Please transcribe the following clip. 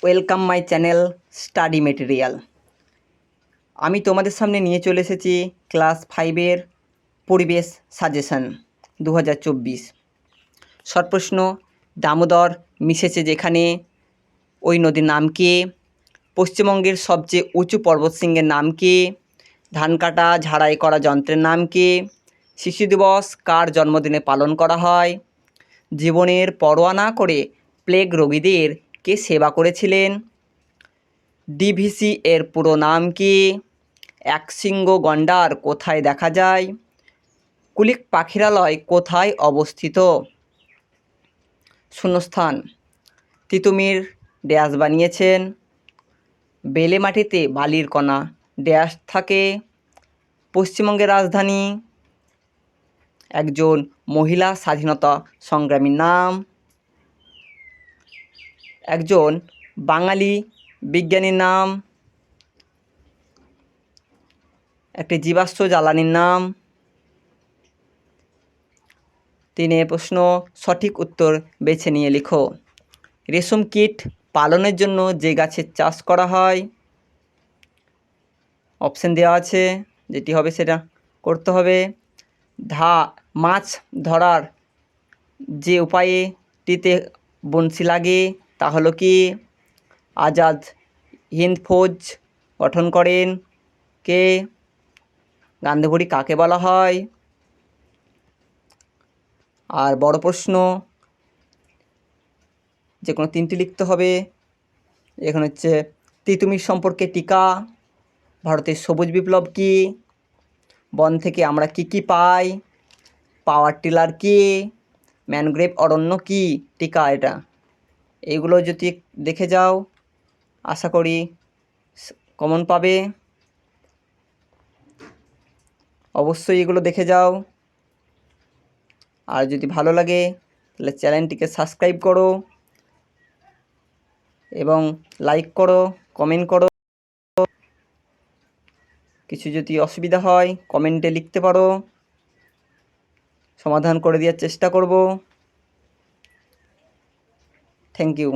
Welcome my channel study material. আমি তোমাদের সামনে নিয়ে চলে এসেছি ক্লাস 5-এর পরিবেশ সাজেশন 2024। শর্ট প্রশ্ন, দামোদর মিশেছে যেখানে ওই নদীর নাম কি? পশ্চিমবঙ্গের সবচেয়ে উঁচু পর্বতশৃঙ্গের নাম কি? ধান কাটা ঝাড়াই করা যন্ত্রের নাম কি? শিশু দিবস কার জন্মদিনে পালন করা হয়? জীবনের পরোয়া না করে প্লেগ রোগীদের কে সেবা করেছিলেন? ডিভিসি এর পুরো নাম কি? একশৃঙ্গ গন্ডার কোথায় দেখা যায়? কুলিক পাখিরালয় কোথায় অবস্থিত? শূন্যস্থান। তিতুমির ড্যাশ বানিয়েছেন? বেলে মাটিতে বালির কণা ড্যাশ থাকে? পশ্চিমবঙ্গের রাজধানী? একজন মহিলা স্বাধীনতা সংগ্রামীর নাম? একজন বাঙালি বিজ্ঞানীর নাম? একটি জীবাশ্ম জ্বালানির নাম? 3 প্রশ্ন, সঠিক উত্তর বেছে নিয়ে লিখো। রেশম কীট পালনের জন্য যে গাছের চাষ করা হয়? অপশান দেওয়া আছে, যেটি হবে সেটা করতে হবে। মাছ ধরার যে উপায়টিতে বঁড়শি লাগে তা হলো কি? আজাদ হিন্দ ফৌজ গঠন করেন কে? গান্ধীবুড়ি কাকে বলা হয়? আর বড় প্রশ্ন, যে কোনো 3টি লিখতে হবে। এখানে হচ্ছে তিতুমির সম্পর্কে টিকা, ভারতের সবুজ বিপ্লব কি, বন থেকে আমরা কি পাই, পাওয়ার টিলার কি, ম্যানগ্রেভ অরণ্য কি? টিকা এটা। এইগুলো যদি দেখে যাও আশা করি কমন পাবে। অবশ্যই এগুলো দেখে যাও। আর যদি ভালো লাগে তাহলে চ্যানেলটিকে সাবস্ক্রাইব করো এবং লাইক করো, কমেন্ট করো। কিছু যদি অসুবিধা হয় কমেন্টে লিখতে পারো, সমাধান করে দেওয়ার চেষ্টা করব। Thank you.